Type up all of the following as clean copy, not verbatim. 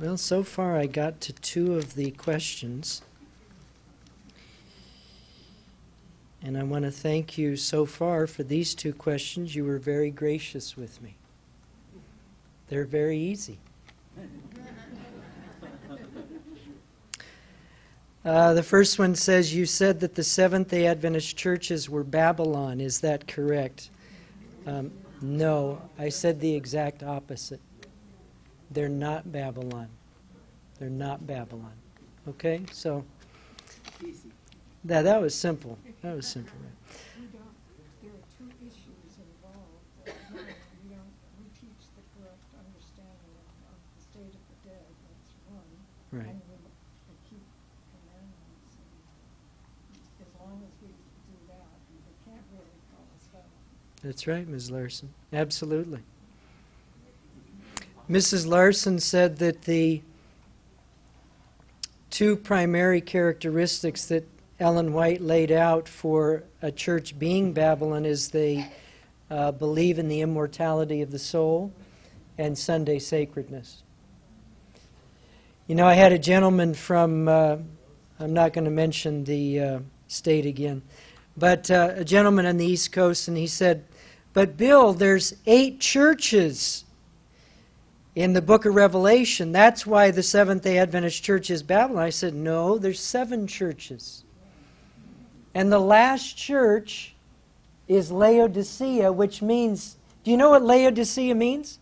Well, so far I got to 2 of the questions. And I want to thank you so far for these 2 questions. You were very gracious with me. They're very easy. The first one says, you said that the Seventh-day Adventist churches were Babylon. Is that correct? No, I said the exact opposite. They're not Babylon. They're not Babylon. Okay, so that was simple. That was simple. There are 2 issues involved. We teach the correct understanding of the state of the dead. That's one. Right. And we keep commandments. And as long as we do that, they can't really call us God. That's right, Ms. Larson. Absolutely. Mrs. Larson said that the 2 primary characteristics that Ellen White laid out for a church being Babylon is they believe in the immortality of the soul and Sunday sacredness. You know, I had a gentleman from, I'm not going to mention the state again, but a gentleman on the East Coast, and he said, but Bill, there's 8 churches in the book of Revelation. That's why the Seventh-day Adventist Church is Babylon. I said, no, there's 7 churches. And the last church is Laodicea, which means, do you know what Laodicea means?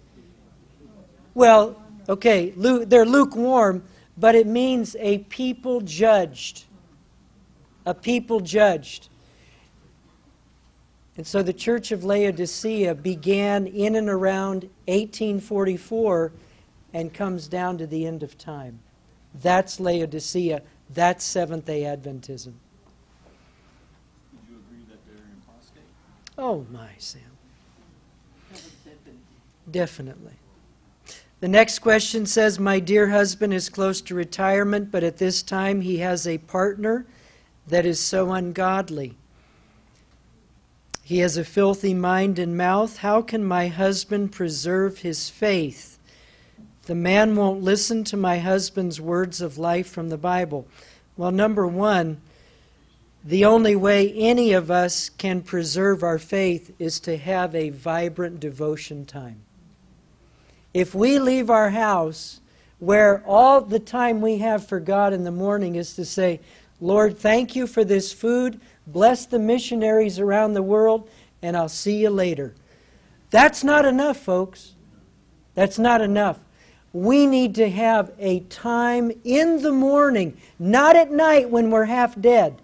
Well, okay, they're lukewarm, but it means a people judged. A people judged. And so the Church of Laodicea began in and around 1844 and comes down to the end of time. That's Laodicea. That's Seventh-day Adventism. Would you agree that they're in apostate? Oh my, Sam. Definitely. The next question says, my dear husband is close to retirement, but at this time he has a partner that is so ungodly. He has a filthy mind and mouth. How can my husband preserve his faith? The man won't listen to my husband's words of life from the Bible. Well, number one, the only way any of us can preserve our faith is to have a vibrant devotion time. If we leave our house where all the time we have for God in the morning is to say, Lord, thank you for this food, bless the missionaries around the world, and I'll see you later. That's not enough, folks. That's not enough. We need to have a time in the morning, not at night when we're half dead.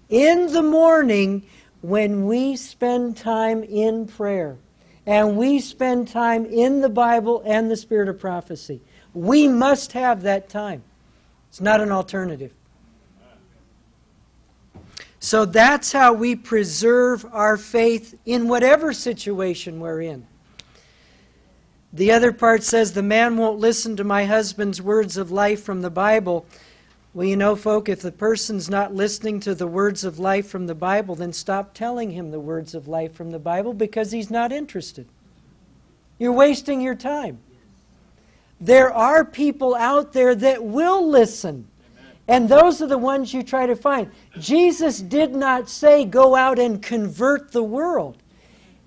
In the morning when we spend time in prayer and we spend time in the Bible and the Spirit of prophecy. We must have that time. It's not an alternative. So that's how we preserve our faith in whatever situation we're in. The other part says, the man won't listen to my husband's words of life from the Bible. Well, you know, folk, if the person's not listening to the words of life from the Bible, then stop telling him the words of life from the Bible because he's not interested. You're wasting your time. There are people out there that will listen. And those are the ones you try to find. Jesus did not say, go out and convert the world.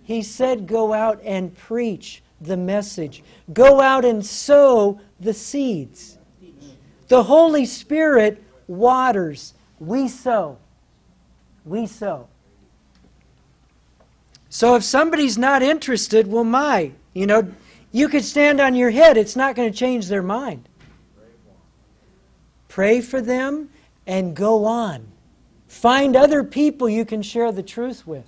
He said, go out and preach the message. Go out and sow the seeds. The Holy Spirit waters. We sow. We sow. So if somebody's not interested, well, you could stand on your head. It's not going to change their mind. Pray for them and go on. Find other people you can share the truth with.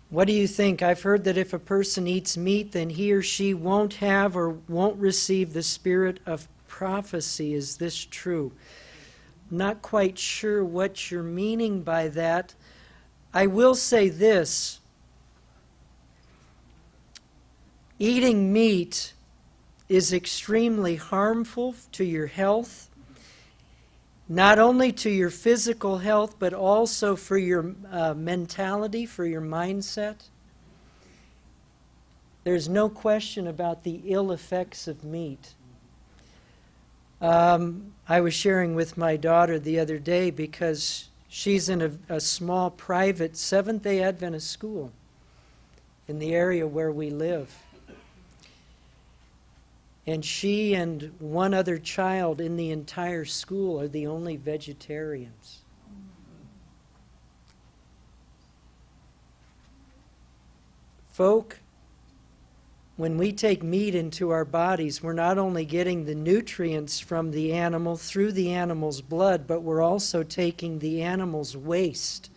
What do you think? I've heard that if a person eats meat, then he or she won't have or won't receive the spirit of prophecy. Is this true? Not quite sure what you're meaning by that. I will say this. Eating meat is extremely harmful to your health, not only to your physical health, but also for your mentality, for your mindset. There's no question about the ill effects of meat. I was sharing with my daughter the other day because she's in a small private Seventh-day Adventist school in the area where we live. And she and one other child in the entire school are the only vegetarians. Folk, when we take meat into our bodies, we're not only getting the nutrients from the animal through the animal's blood, but we're also taking the animal's waste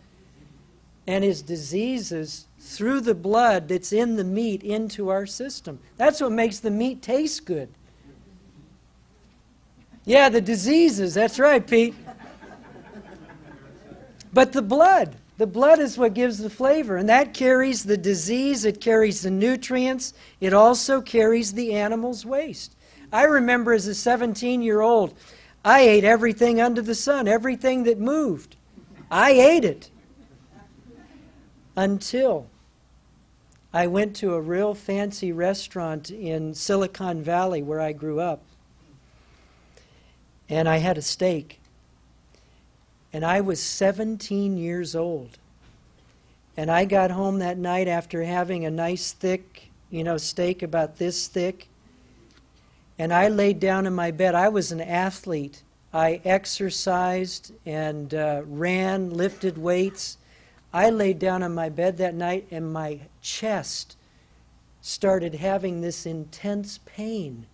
and his diseases through the blood that's in the meat into our system. That's what makes the meat taste good. Yeah, the diseases, that's right, Pete. But the blood is what gives the flavor, and that carries the disease, it carries the nutrients, it also carries the animal's waste. I remember as a 17-year-old, I ate everything under the sun, everything that moved. I ate it. Until I went to a real fancy restaurant in Silicon Valley where I grew up. And I had a steak. And I was 17 years old. And I got home that night after having a nice thick, steak about this thick. And I laid down in my bed. I was an athlete. I exercised and ran, lifted weights. I laid down on my bed that night and my chest started having this intense pain.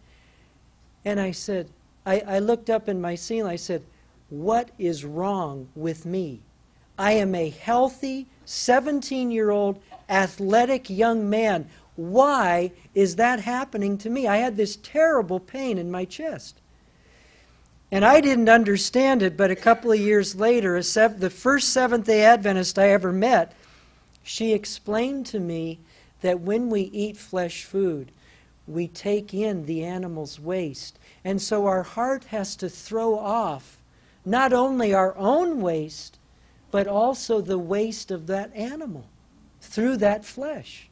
And I said, I looked up in my ceiling, I said, what is wrong with me? I am a healthy, 17-year-old, athletic young man. Why is that happening to me? I had this terrible pain in my chest. And I didn't understand it, but a couple of years later, the first Seventh-day Adventist I ever met, she explained to me that when we eat flesh food, we take in the animal's waste. And so our heart has to throw off not only our own waste, but also the waste of that animal through that flesh.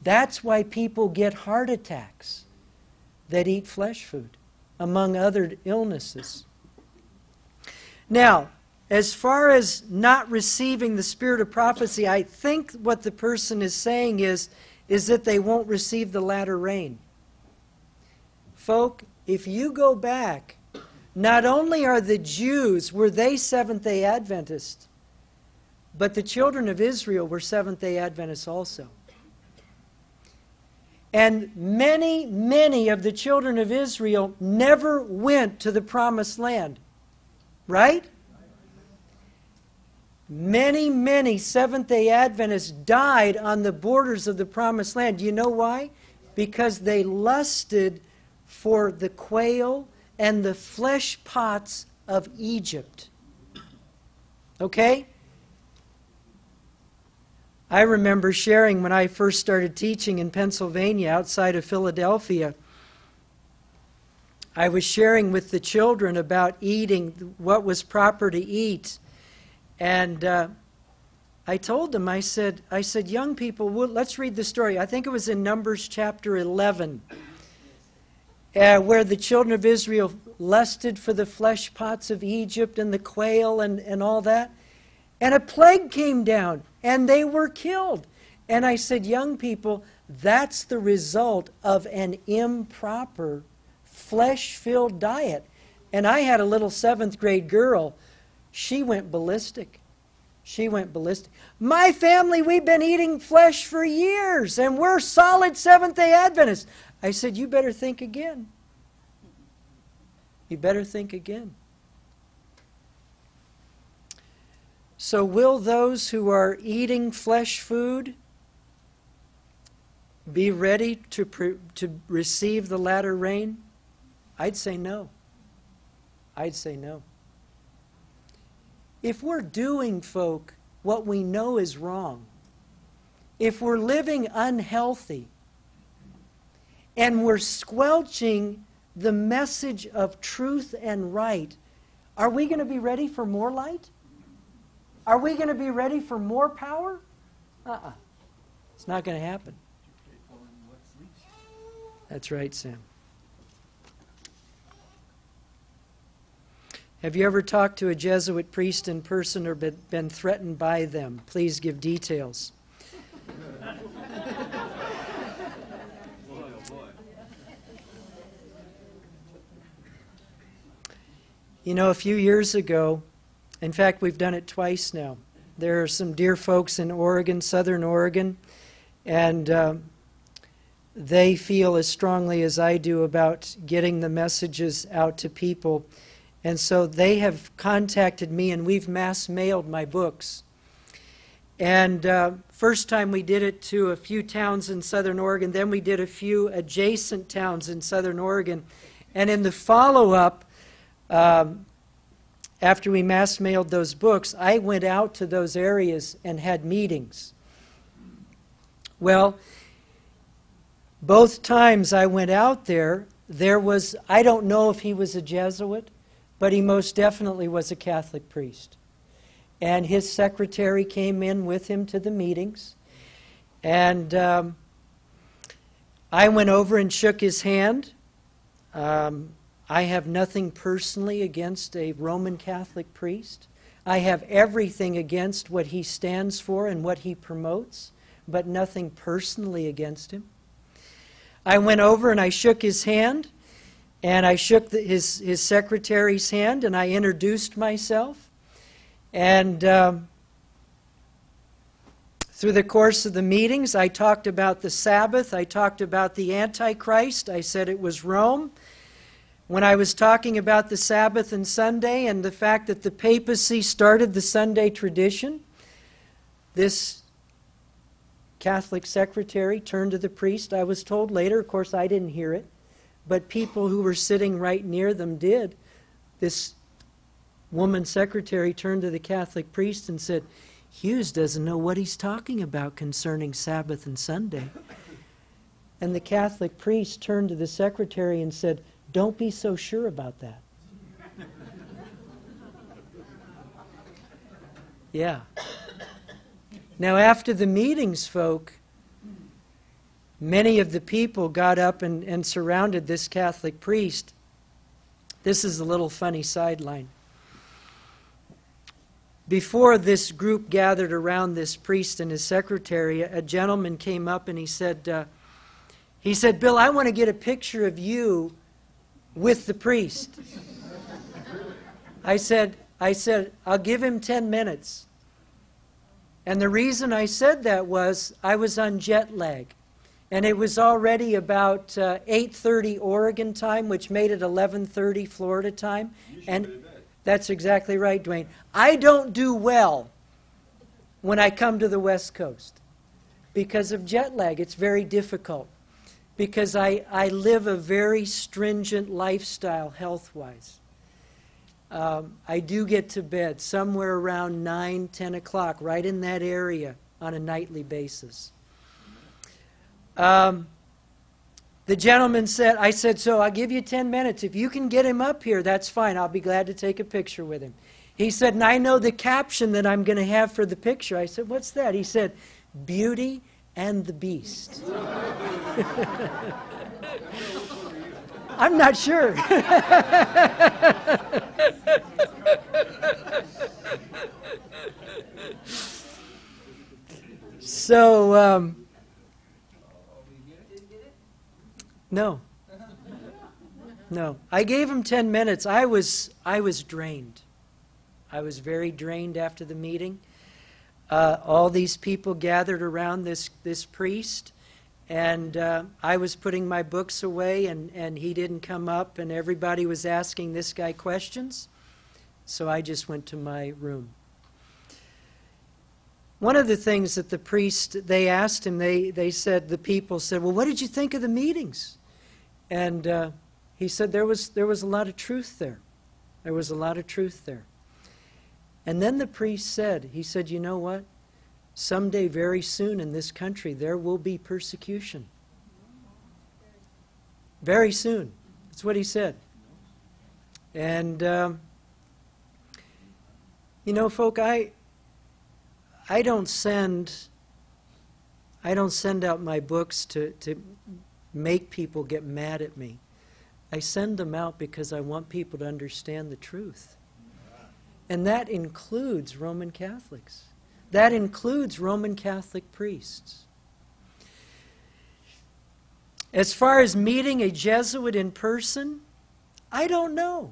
That's why people get heart attacks that eat flesh food, among other illnesses. Now, as far as not receiving the spirit of prophecy, I think what the person is saying is that they won't receive the latter rain. Folk, if you go back, not only are the Jews, were they Seventh-day Adventists, but the children of Israel were Seventh-day Adventists also. And many, many of the children of Israel never went to the promised land. Right? Many, many Seventh-day Adventists died on the borders of the promised land. Do you know why? Because they lusted for the quail and the flesh pots of Egypt. Okay? I remember sharing when I first started teaching in Pennsylvania outside of Philadelphia. I was sharing with the children about eating, what was proper to eat. And I told them, I said, young people, let's read the story. I think it was in Numbers chapter 11, where the children of Israel lusted for the flesh pots of Egypt and the quail and all that. And a plague came down, and they were killed. And I said, young people, that's the result of an improper, flesh-filled diet. And I had a little 7th grade girl. She went ballistic. She went ballistic. My family, we've been eating flesh for years, and we're solid Seventh-day Adventists. I said, you better think again. You better think again. So will those who are eating flesh food be ready to receive the latter rain? I'd say no. I'd say no. If we're doing, folk, what we know is wrong, if we're living unhealthy, and we're squelching the message of truth and right, are we going to be ready for more light? Are we going to be ready for more power? It's not going to happen. That's right, Sam. Have you ever talked to a Jesuit priest in person or been threatened by them? Please give details. You know, a few years ago, in fact, we've done it twice now. There are some dear folks in Oregon, Southern Oregon, and they feel as strongly as I do about getting the messages out to people. And so they have contacted me, and we've mass mailed my books. And first time we did it to a few towns in Southern Oregon, then we did a few adjacent towns in Southern Oregon. And in the follow-up, after we mass mailed those books, I went out to those areas and had meetings. Well, both times I went out there was, I don't know if he was a Jesuit, but he most definitely was a Catholic priest. And his secretary came in with him to the meetings. And I went over and shook his hand. I have nothing personally against a Roman Catholic priest. I have everything against what he stands for and what he promotes, but nothing personally against him. I went over and I shook his hand, and I shook his secretary's hand, and I introduced myself. And through the course of the meetings, I talked about the Sabbath. I talked about the Antichrist. I said it was Rome. When I was talking about the Sabbath and Sunday and the fact that the papacy started the Sunday tradition, this Catholic secretary turned to the priest. I was told later, of course I didn't hear it, but people who were sitting right near them did. This woman secretary turned to the Catholic priest and said, "Hughes doesn't know what he's talking about concerning Sabbath and Sunday." And the Catholic priest turned to the secretary and said, "Don't be so sure about that." Yeah. Now, after the meetings, folk, many of the people got up and surrounded this Catholic priest. This is a little funny sideline. Before this group gathered around this priest and his secretary, a gentleman came up and he said, "Bill, I want to get a picture of you with the priest." I said, "I'll give him 10 minutes. And the reason I said that was I was on jet lag. And it was already about 8:30 Oregon time, which made it 11:30 Florida time. And that's exactly right, Dwayne. I don't do well when I come to the West Coast because of jet lag. It's very difficult because I live a very stringent lifestyle health-wise. I do get to bed somewhere around 9, 10 o'clock, right in that area on a nightly basis. The gentleman said, I said, "So I'll give you 10 minutes. If you can get him up here, that's fine. I'll be glad to take a picture with him." He said, "And I know the caption that I'm going to have for the picture." I said, "What's that?" He said, "Beauty and the Beast." I'm not sure. So, no. I gave him 10 minutes. I was drained. I was very drained after the meeting. All these people gathered around this priest, and I was putting my books away, and he didn't come up, and everybody was asking this guy questions. So I just went to my room. One of the things that the priest, they asked him, they said, the people said, "Well, what did you think of the meetings?" And he said there was a lot of truth there. There was a lot of truth there. And then the priest said, he said, "You know what? Someday very soon in this country there will be persecution." Very soon. That's what he said. And, you know, folk, I don't send out my books to make people get mad at me. I send them out because I want people to understand the truth. And that includes Roman Catholics. That includes Roman Catholic priests. As far as meeting a Jesuit in person, I don't know.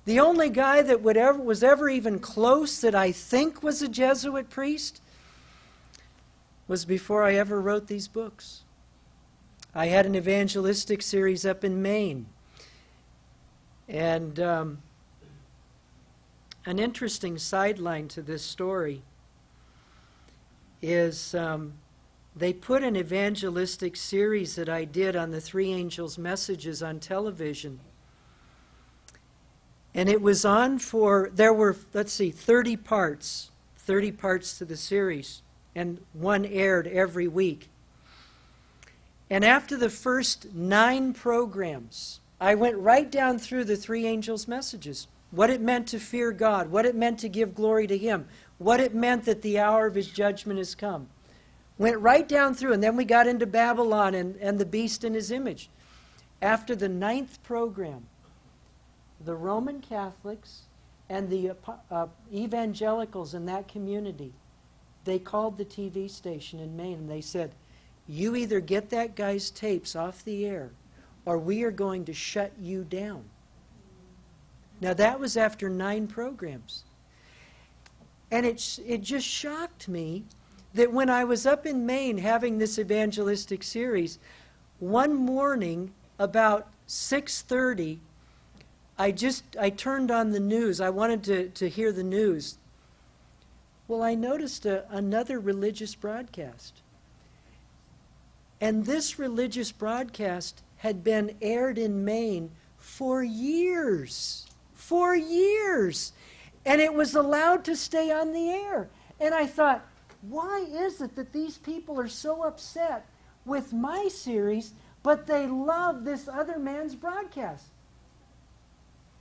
The only guy that was ever even close that I think was a Jesuit priest was before I ever wrote these books. I had an evangelistic series up in Maine. And an interesting sideline to this story is they put an evangelistic series that I did on the Three Angels' messages on television. And it was on for, there were, 30 parts to the series, and one aired every week. And after the first 9 programs, I went right down through the Three Angels' messages. What it meant to fear God, what it meant to give glory to Him, what it meant that the hour of His judgment has come. Went right down through, and then we got into Babylon and the beast in his image. After the 9th program, the Roman Catholics and the evangelicals in that community, they called the TV station in Maine and they said, "You either get that guy's tapes off the air or we are going to shut you down." Now that was after 9 programs. And it just shocked me that when I was up in Maine having this evangelistic series, one morning about 6:30, I turned on the news. I wanted to hear the news. Well, I noticed another religious broadcast. And this religious broadcast had been aired in Maine for years. For years. And it was allowed to stay on the air. And I thought, why is it that these people are so upset with my series, but they love this other man's broadcast?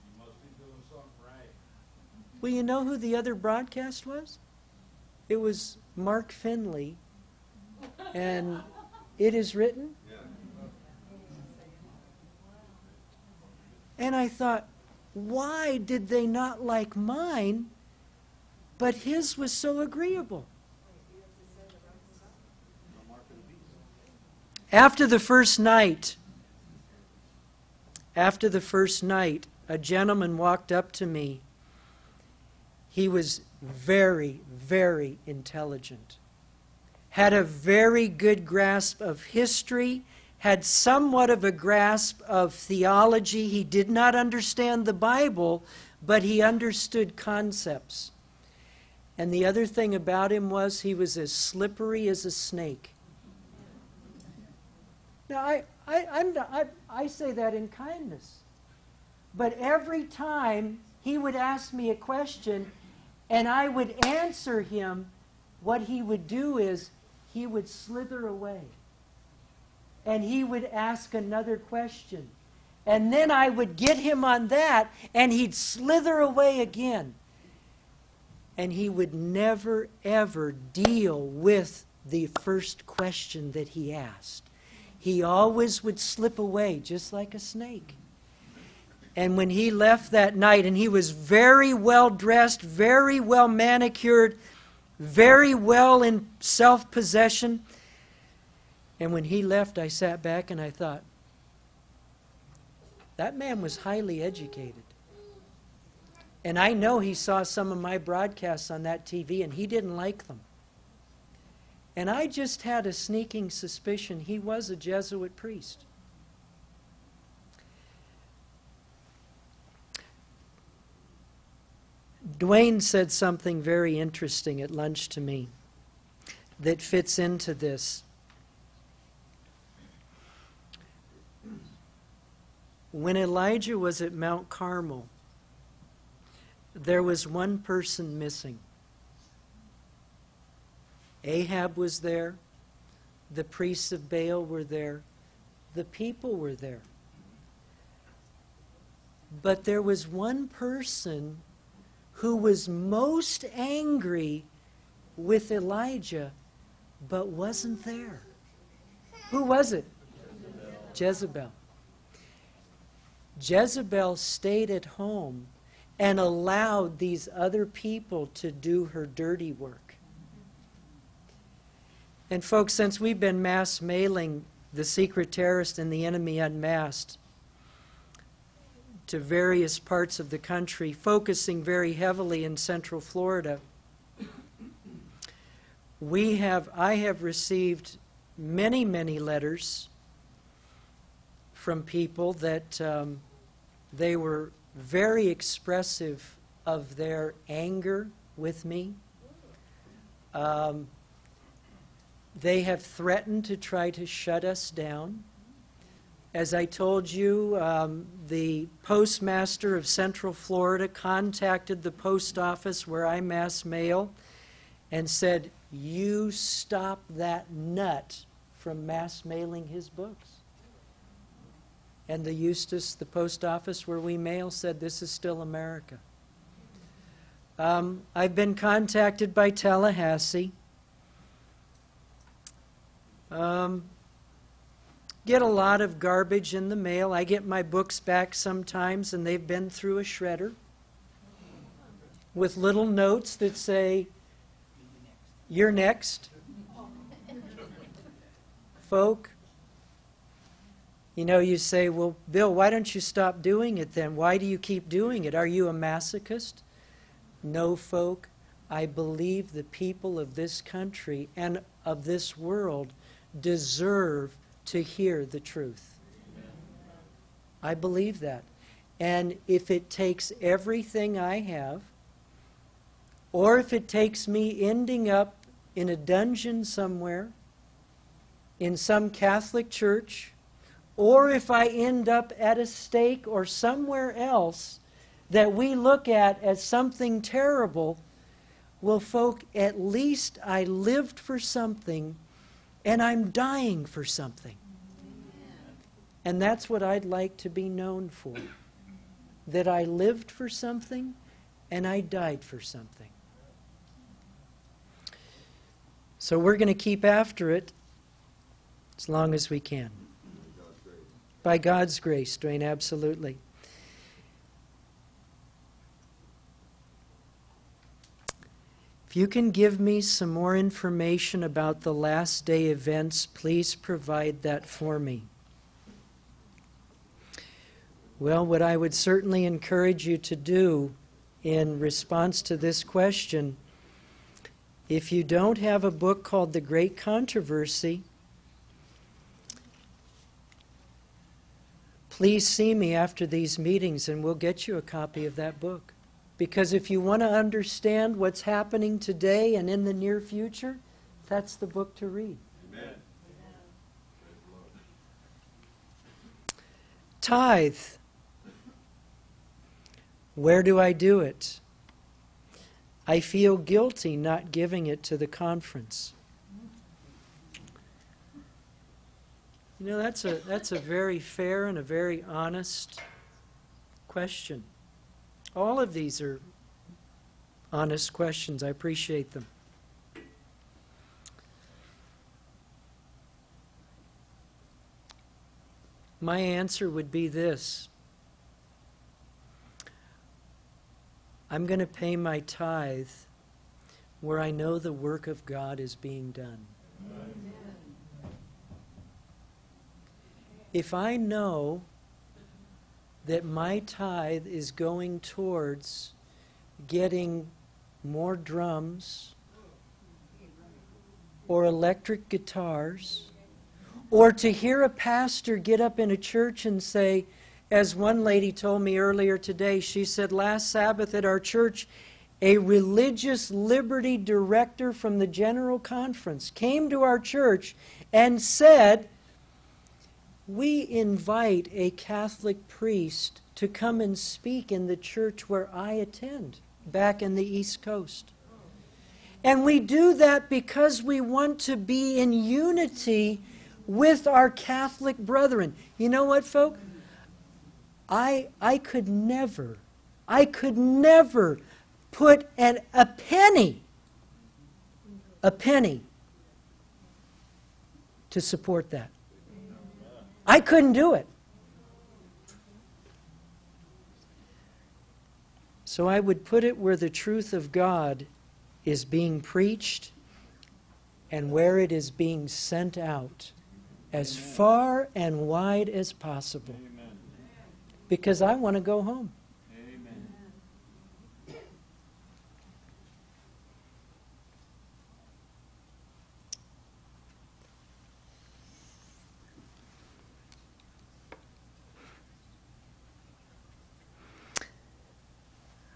You must be doing something right. Well, you know who the other broadcast was? It was Mark Finley, and It Is Written. Yeah. And I thought, why did they not like mine, but his was so agreeable? After the first night, a gentleman walked up to me. He was very, very intelligent, had a very good grasp of history, had somewhat of a grasp of theology. He did not understand the Bible, but he understood concepts. And the other thing about him was he was as slippery as a snake. Now, I say that in kindness. But every time he would ask me a question and I would answer him, what he would do is he would slither away. And he would ask another question. And then I would get him on that and he'd slither away again. And he would never, ever deal with the first question that he asked. He always would slip away, just like a snake. And when he left that night, and he was very well dressed, very well manicured, very well in self-possession, and when he left, I sat back and I thought, that man was highly educated. And I know he saw some of my broadcasts on that TV, and he didn't like them. And I just had a sneaking suspicion he was a Jesuit priest. Dwayne said something very interesting at lunch to me that fits into this. When Elijah was at Mount Carmel, there was one person missing. Ahab was there. The priests of Baal were there. The people were there. But there was one person who was most angry with Elijah, but wasn't there. Who was it? Jezebel. Jezebel stayed at home and allowed these other people to do her dirty work. And folks, since we've been mass mailing The Secret Terrorist and the Enemy Unmasked to various parts of the country, focusing very heavily in Central Florida, I have received many, many letters from people that they were very expressive of their anger with me. They have threatened to try to shut us down. As I told you, the postmaster of Central Florida contacted the post office where I mass mail and said, "You stop that nut from mass mailing his books." And the Eustis, the post office where we mail, said, "This is still America." I've been contacted by Tallahassee. Get a lot of garbage in the mail. I get my books back sometimes, and they've been through a shredder with little notes that say, "You're next." Folk, you know, you say, "Well, Bill, why don't you stop doing it then? Why do you keep doing it? Are you a masochist?" No, folk, I believe the people of this country and of this world deserve to hear the truth. I believe that. And if it takes everything I have, or if it takes me ending up in a dungeon somewhere, in some Catholic church, or if I end up at a stake or somewhere else that we look at as something terrible, well, folk, at least I lived for something and I'm dying for something. And that's what I'd like to be known for. That I lived for something and I died for something. So we're going to keep after it as long as we can. By God's grace, Dwayne, absolutely. If you can give me some more information about the last day events, please provide that for me. Well, what I would certainly encourage you to do in response to this question, if you don't have a book called The Great Controversy, please see me after these meetings and we'll get you a copy of that book. Because if you want to understand what's happening today and in the near future, that's the book to read. Amen. Tithe. Where do I do it? I feel guilty not giving it to the conference. You know, that's a very fair and a very honest question. All of these are honest questions. I appreciate them. My answer would be this. I'm going to pay my tithe where I know the work of God is being done. Amen. If I know that my tithe is going towards getting more drums or electric guitars, or to hear a pastor get up in a church and say, as one lady told me earlier today, she said, last Sabbath at our church, a religious liberty director from the General Conference came to our church and said, we invite a Catholic priest to come and speak in the church where I attend, back in the East Coast. And we do that because we want to be in unity with our Catholic brethren. You know what, folk? I could never put a penny to support that. I couldn't do it. So I would put it where the truth of God is being preached and where it is being sent out as far and wide as possible. Amen. Because I want to go home.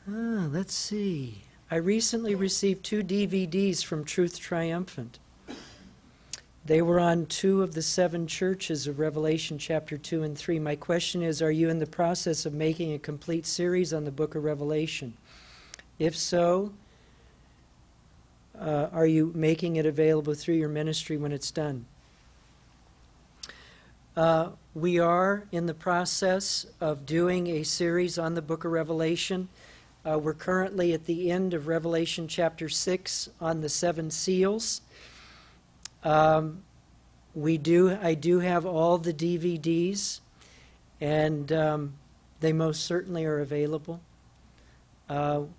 Amen. Let's see. I recently received 2 DVDs from Truth Triumphant. They were on 2 of the 7 churches of Revelation chapter 2 and 3. My question is, are you in the process of making a complete series on the book of Revelation? If so, are you making it available through your ministry when it's done? We are in the process of doing a series on the book of Revelation. We're currently at the end of Revelation chapter 6 on the 7 seals. I do have all the DVDs, and they most certainly are available.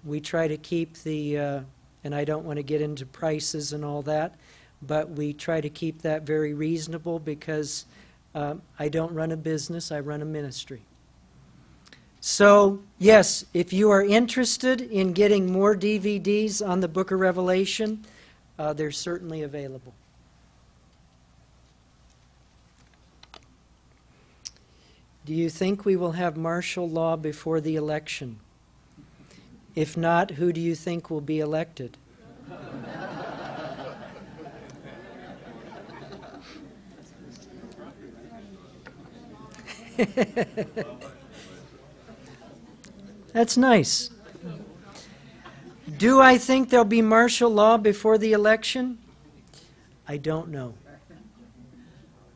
We try to keep and I don't want to get into prices and all that, but we try to keep that very reasonable because I don't run a business, I run a ministry. So, yes, if you are interested in getting more DVDs on the book of Revelation, they're certainly available. Do you think we will have martial law before the election? If not, who do you think will be elected? That's nice. Do I think there'll be martial law before the election? I don't know.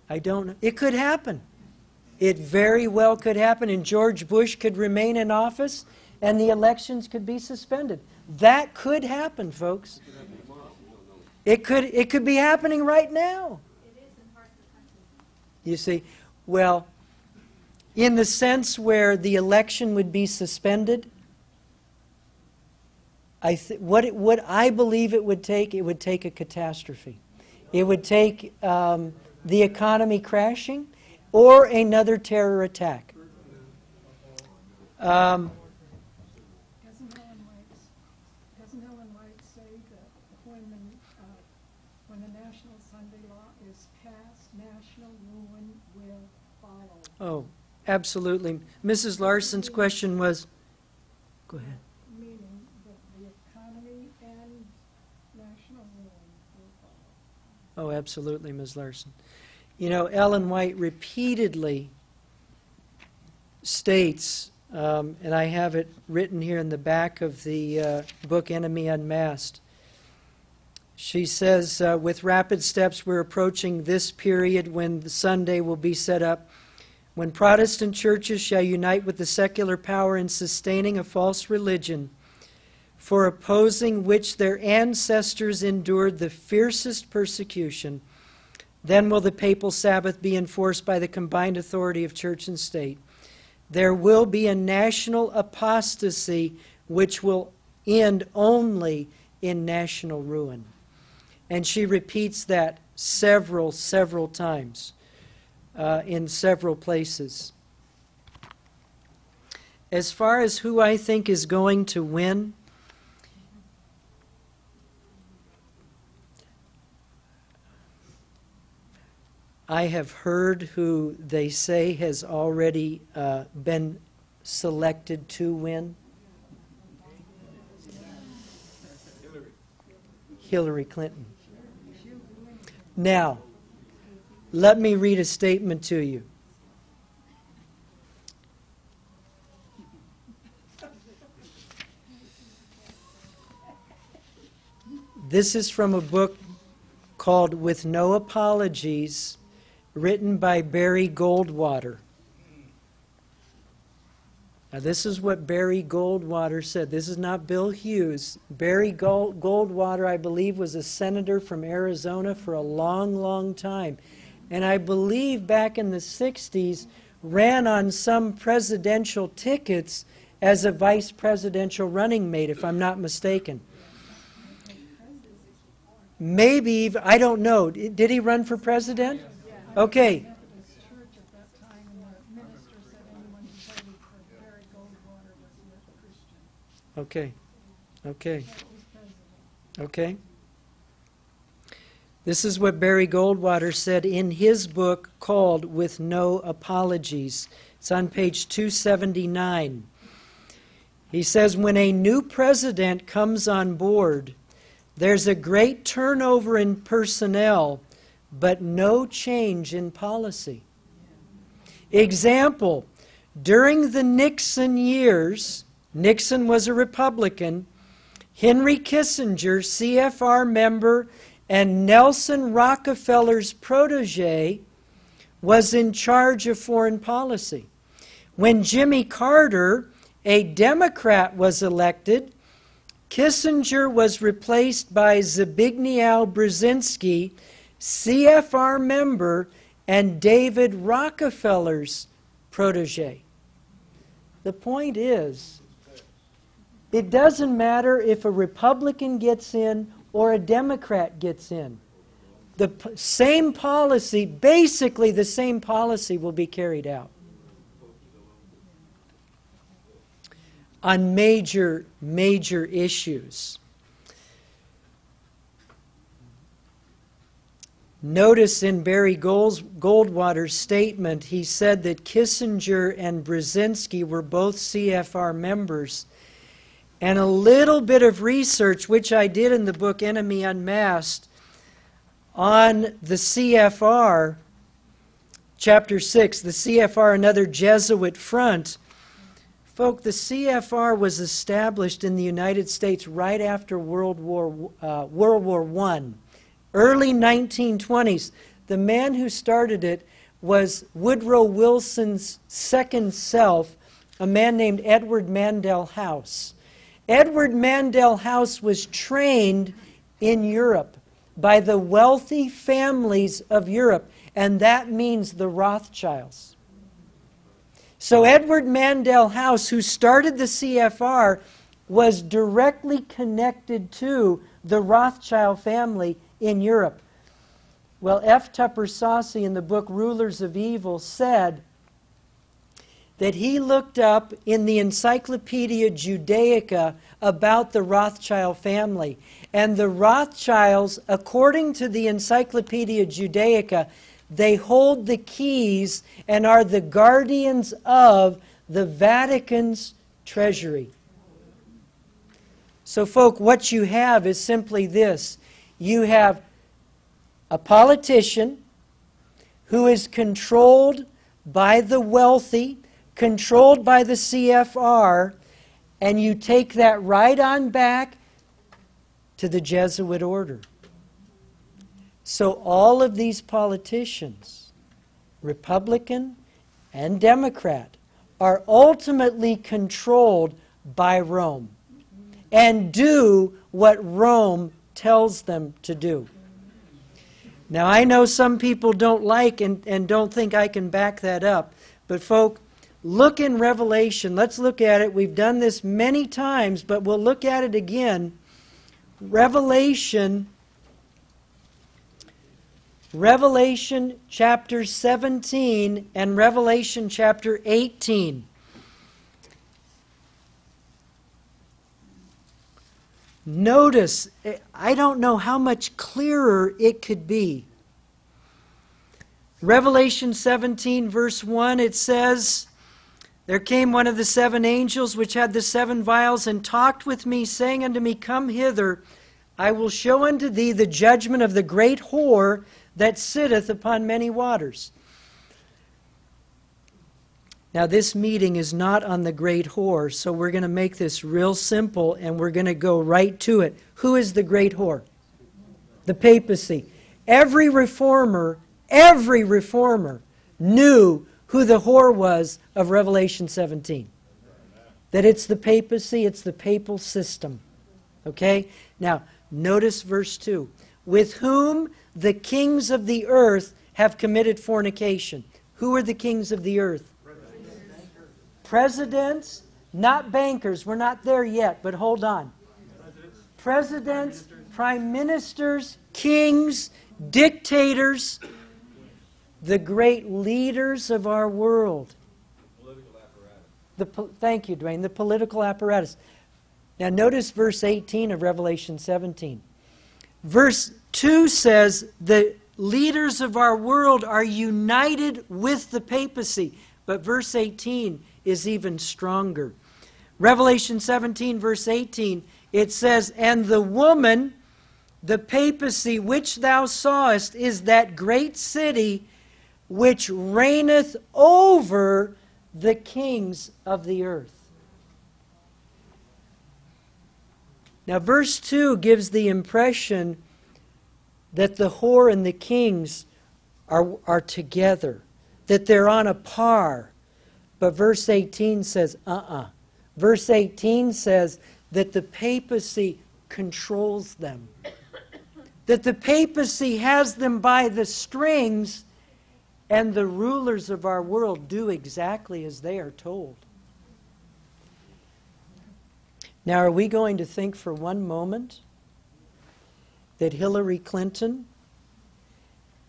I don't know. It could happen. It very well could happen, and George Bush could remain in office, and the elections could be suspended. That could happen, folks. It could be happening right now. You see, well, in the sense where the election would be suspended, what I believe it would take a catastrophe. It would take the economy crashing or another terror attack. Doesn't Ellen White say that when the National Sunday Law is passed, national ruin will follow? Oh, absolutely. Mrs. Larson's question was, go ahead. Meaning that the economy and national ruin will follow. Oh, absolutely, Ms. Larson. You know, Ellen White repeatedly states, and I have it written here in the back of the book, Enemy Unmasked. She says, with rapid steps, we're approaching this period when the Sunday will be set up, when Protestant churches shall unite with the secular power in sustaining a false religion, for opposing which their ancestors endured the fiercest persecution. Then will the papal Sabbath be enforced by the combined authority of church and state. There will be a national apostasy which will end only in national ruin. And she repeats that several times in several places. As far as who I think is going to win, I have heard who they say has already been selected to win. Hillary Clinton. Now, let me read a statement to you. This is from a book called With No Apologies, written by Barry Goldwater. Now, this is what Barry Goldwater said. This is not Bill Hughes. Barry Goldwater, I believe, was a senator from Arizona for a long, long time. And I believe back in the 60s, ran on some presidential tickets as a vice presidential running mate, if I'm not mistaken. Maybe, I don't know. Did he run for president? Okay. Okay. Okay. Okay. This is what Barry Goldwater said in his book called With No Apologies. It's on page 279. He says, when a new president comes on board, there's a great turnover in personnel, but no change in policy. Example, during the Nixon years, Nixon was a Republican, Henry Kissinger, CFR member, and Nelson Rockefeller's protege, was in charge of foreign policy. When Jimmy Carter, a Democrat, was elected, Kissinger was replaced by Zbigniew Brzezinski, CFR member, and David Rockefeller's protege. The point is, it doesn't matter if a Republican gets in or a Democrat gets in. The same policy, basically the same policy, will be carried out on major, major issues. Notice in Barry Goldwater's statement, he said that Kissinger and Brzezinski were both CFR members. And a little bit of research, which I did in the book Enemy Unmasked, on the CFR, chapter 6, the CFR, another Jesuit front. Folk, the CFR was established in the United States right after World War I, early 1920s. The man who started it was Woodrow Wilson's second self, a man named Edward Mandell House. Edward Mandell House was trained in Europe by the wealthy families of Europe, and that means the Rothschilds. So Edward Mandell House, who started the CFR, was directly connected to the Rothschild family in Europe. Well, F. Tupper Saucy in the book Rulers of Evil said that he looked up in the Encyclopedia Judaica about the Rothschild family. And the Rothschilds, according to the Encyclopedia Judaica, they hold the keys and are the guardians of the Vatican's treasury. So, folk, what you have is simply this. You have a politician who is controlled by the wealthy, controlled by the CFR, and you take that right on back to the Jesuit order. So all of these politicians, Republican and Democrat, are ultimately controlled by Rome and do what Rome tells them to do. Now, I know some people don't like and don't think I can back that up, but folk, look in Revelation. Let's look at it. We've done this many times, but we'll look at it again. Revelation chapter 17 and Revelation chapter 18. Notice, I don't know how much clearer it could be. Revelation 17 verse 1, it says, there came one of the seven angels which had the seven vials, and talked with me, saying unto me, Come hither, I will show unto thee the judgment of the great whore that sitteth upon many waters. Now, this meeting is not on the great whore, so we're going to make this real simple, and we're going to go right to it. Who is the great whore? The papacy. Every reformer knew who the whore was of Revelation 17. that it's the papacy, it's the papal system. Okay? Now, notice verse 2. With whom the kings of the earth have committed fornication. Who are the kings of the earth? Presidents, not bankers. We're not there yet, but hold on. Presidents, prime ministers, kings, dictators, the great leaders of our world. Thank you, Dwayne. The political apparatus. Now notice verse 18 of Revelation 17. Verse 2 says the leaders of our world are united with the papacy. But verse 18 is even stronger. Revelation 17, verse 18, it says, and the woman, the papacy, which thou sawest, is that great city which reigneth over the kings of the earth. Now, verse 2 gives the impression that the whore and the kings are together, that they're on a par. But verse 18 says, Verse 18 says that the papacy controls them. That the papacy has them by the strings, and the rulers of our world do exactly as they are told. Now, are we going to think for one moment that Hillary Clinton,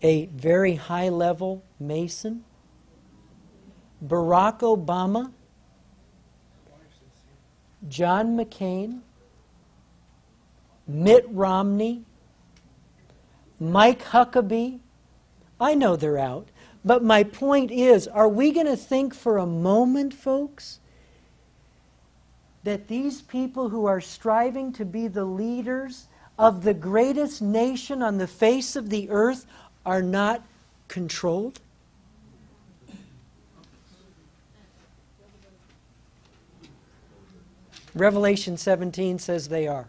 a very high-level Mason, Barack Obama, John McCain, Mitt Romney, Mike Huckabee, I know they're out, but my point is, are we going to think for a moment, folks, that these people who are striving to be the leaders of the greatest nation on the face of the earth are not controlled? Revelation 17 says they are.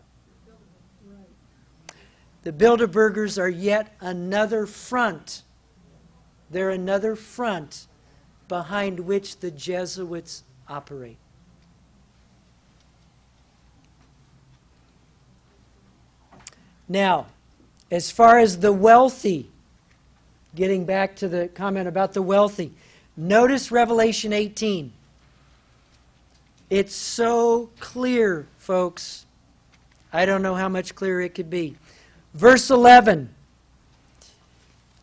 The Bilderbergers are yet another front. They're another front behind which the Jesuits operate. Now, as far as the wealthy, getting back to the comment about the wealthy, notice Revelation 18. It's so clear, folks. I don't know how much clearer it could be. Verse 11,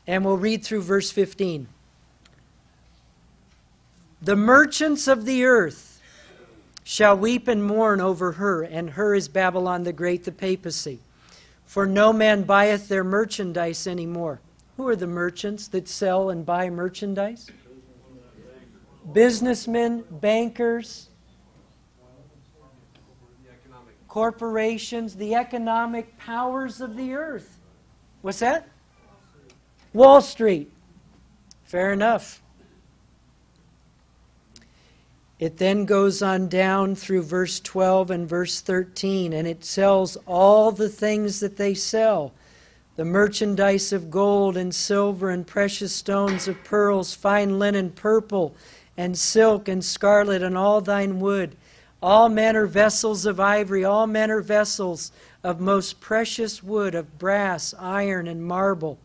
and we'll read through verse 15. The merchants of the earth shall weep and mourn over her, and her is Babylon the Great, the papacy. For no man buyeth their merchandise anymore. Who are the merchants that sell and buy merchandise? Businessmen, bankers, corporations, the economic powers of the earth. What's that? Wall Street. Fair enough. It then goes on down through verse 12 and verse 13, and it sells all the things that they sell. The merchandise of gold and silver and precious stones of pearls, fine linen, purple and silk and scarlet, and all thine wood. All manner vessels of ivory, all manner vessels of most precious wood, of brass, iron, and marble.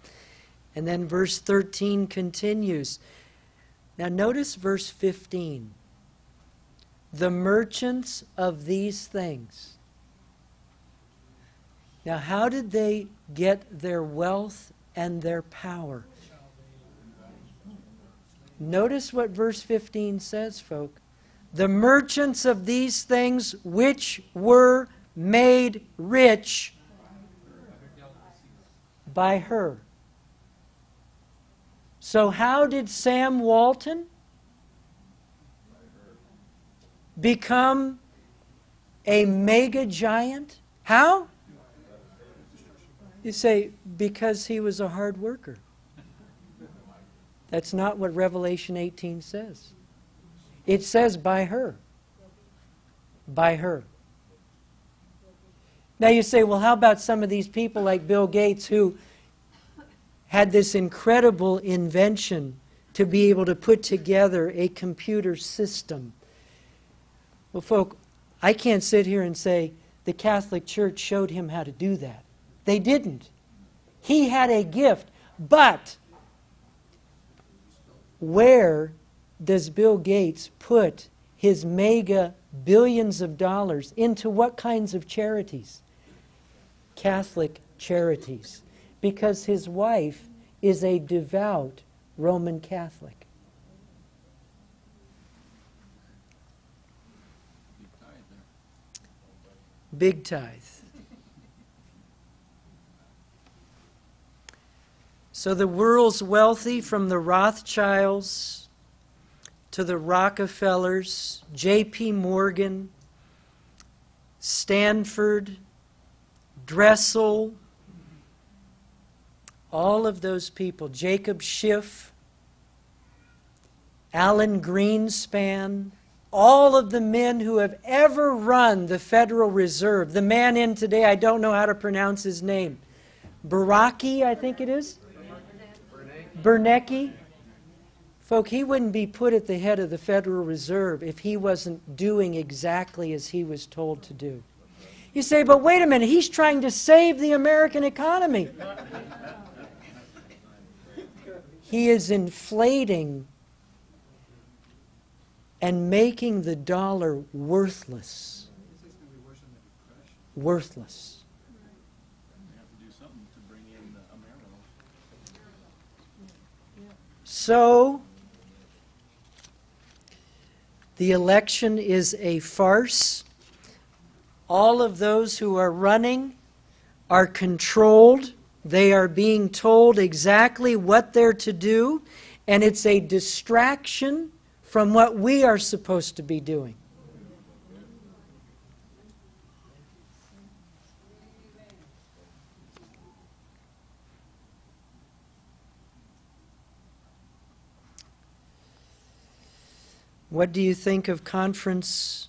And then verse 13 continues. Now notice verse 15. The merchants of these things. Now how did they get their wealth and their power? Notice what verse 15 says, folk. The merchants of these things which were made rich by her. So how did Sam Walton become a mega giant? How? You say, because he was a hard worker. That's not what Revelation 18 says. It says by her. By her. Now you say, well, how about some of these people like Bill Gates who had this incredible invention to be able to put together a computer system? Well, folk, I can't sit here and say the Catholic Church showed him how to do that. They didn't. He had a gift, but where does Bill Gates put his mega billions of dollars into what kinds of charities? Catholic charities. Because his wife is a devout Roman Catholic. Big tithe. So the world's wealthy, from the Rothschilds to the Rockefellers, J.P. Morgan, Stanford, Dressel, all of those people, Jacob Schiff, Alan Greenspan, all of the men who have ever run the Federal Reserve. The man in today, I don't know how to pronounce his name. Bernanke, I think it is? Bernanke. Folk, he wouldn't be put at the head of the Federal Reserve if he wasn't doing exactly as he was told to do. You say, but wait a minute, he's trying to save the American economy. He is inflating and making the dollar worthless. Worthless. They have to do something to bring in America. So, the election is a farce. All of those who are running are controlled. They are being told exactly what they're to do, and it's a distraction from what we are supposed to be doing. What do you think of conference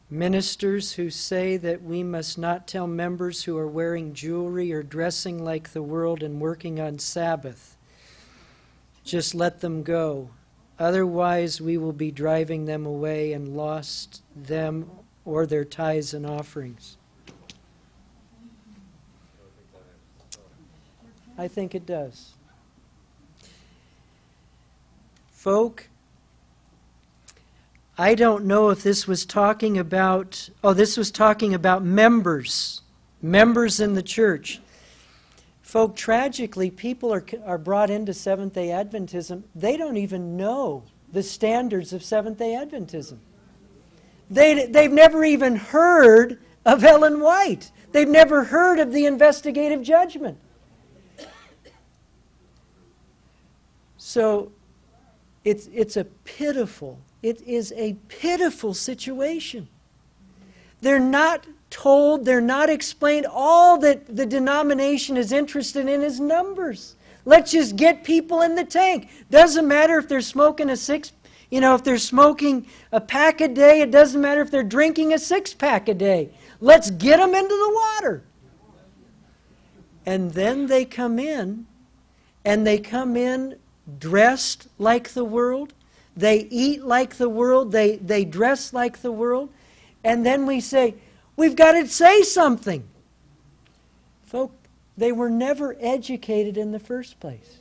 ministers who say that we must not tell members who are wearing jewelry or dressing like the world and working on Sabbath? Just let them go. Otherwise, we will be driving them away and lost them or their tithes and offerings. I think it does. Folk, I don't know if this was talking about, this was talking about members in the church. Folk, tragically, people are brought into Seventh-day Adventism. They don't even know the standards of Seventh-day Adventism. They've never even heard of Ellen White. They've never heard of the investigative judgment. So it's a pitiful, it is a pitiful situation. They're not told, they're not explained. All that the denomination is interested in is numbers. Let's just get people in the tank. Doesn't matter if they're smoking if they're smoking a pack a day. It doesn't matter if they're drinking a 6-pack a day. Let's get them into the water. And then they come in, and they come in dressed like the world. They eat like the world. They dress like the world. And then we say, we've got to say something. Folk, they were never educated in the first place.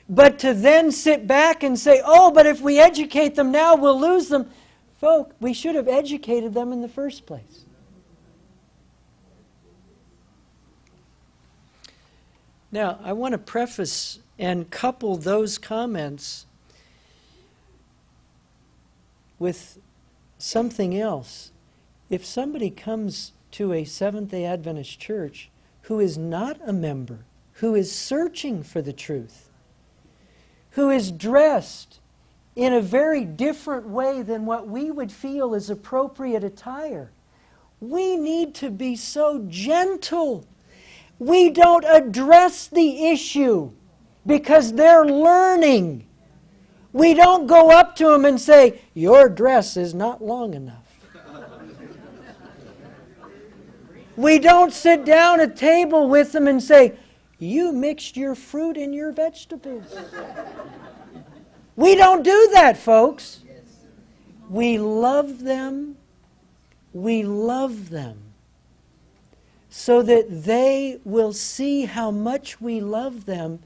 But to then sit back and say, but if we educate them now, we'll lose them. Folk, we should have educated them in the first place. Now, I want to preface and couple those comments with something else. If somebody comes to a Seventh-day Adventist church who is not a member, who is searching for the truth, who is dressed in a very different way than what we would feel is appropriate attire, we need to be so gentle. We don't address the issue because they're learning. We don't go up to them and say, your dress is not long enough. We don't sit down at a table with them and say, you mixed your fruit in your vegetables. We don't do that, folks. We love them. We love them so that they will see how much we love them,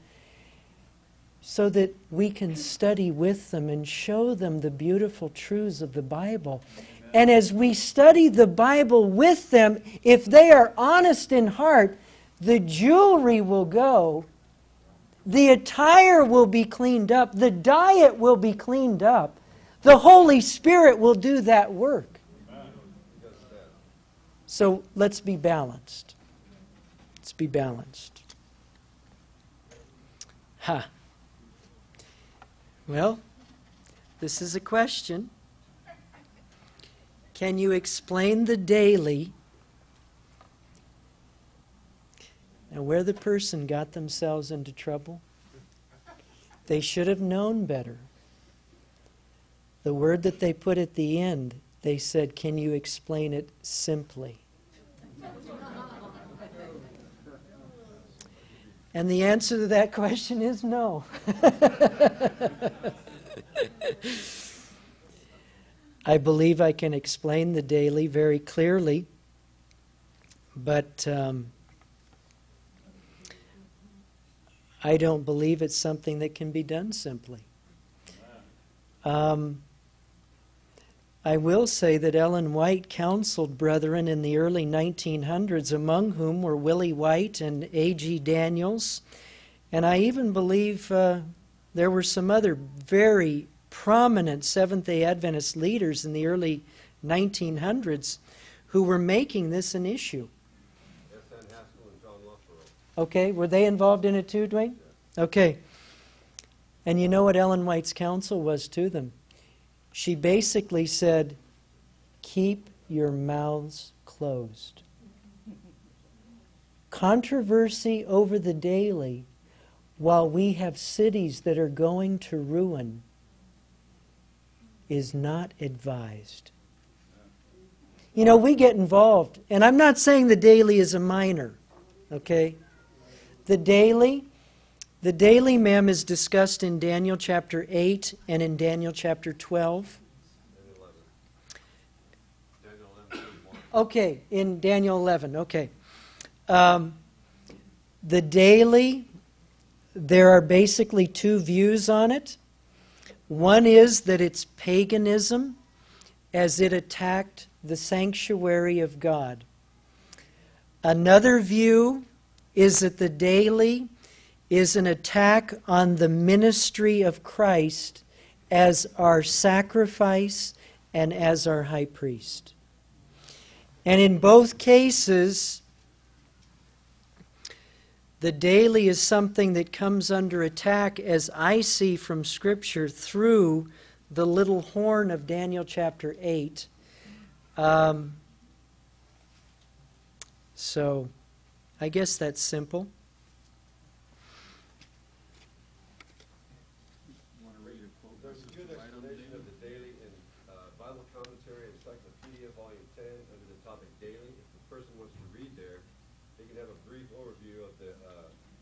so that we can study with them and show them the beautiful truths of the Bible. And as we study the Bible with them, if they are honest in heart, the jewelry will go, the attire will be cleaned up, the diet will be cleaned up. The Holy Spirit will do that work. So let's be balanced. Let's be balanced. Ha. Well, this is a question. Can you explain the daily and where the person got themselves into trouble? They should have known better. The word that they put at the end, they said, can you explain it simply? And the answer to that question is no. I believe I can explain the daily very clearly, but I don't believe it's something that can be done simply. I will say that Ellen White counseled brethren in the early 1900s, among whom were Willie White and A.G. Daniels, and I even believe there were some other very prominent Seventh-day Adventist leaders in the early 1900s who were making this an issue. S.N. Haskell and John Luther. Okay, were they involved in it too, Dwayne? Okay. And you know what Ellen White's counsel was to them? She basically said, keep your mouths closed. Controversy over the daily, while we have cities that are going to ruin, is not advised. You know, we get involved, and I'm not saying the daily is a minor, okay? The daily, ma'am, is discussed in Daniel chapter 8 and in Daniel chapter 12. Daniel 11. Okay, in Daniel 11, okay. The daily, there are basically two views on it. One is that it's paganism as it attacked the sanctuary of God. Another view is that the daily is an attack on the ministry of Christ as our sacrifice and as our high priest. And in both cases, the daily is something that comes under attack, as I see from Scripture, through the little horn of Daniel chapter 8. So, I guess that's simple. You want to read a quote? There's a good Right on the explanation daily? of the daily in Bible Commentary Encyclopedia, Volume 10, under the topic daily. If the person wants to read there, they can have a brief overview of the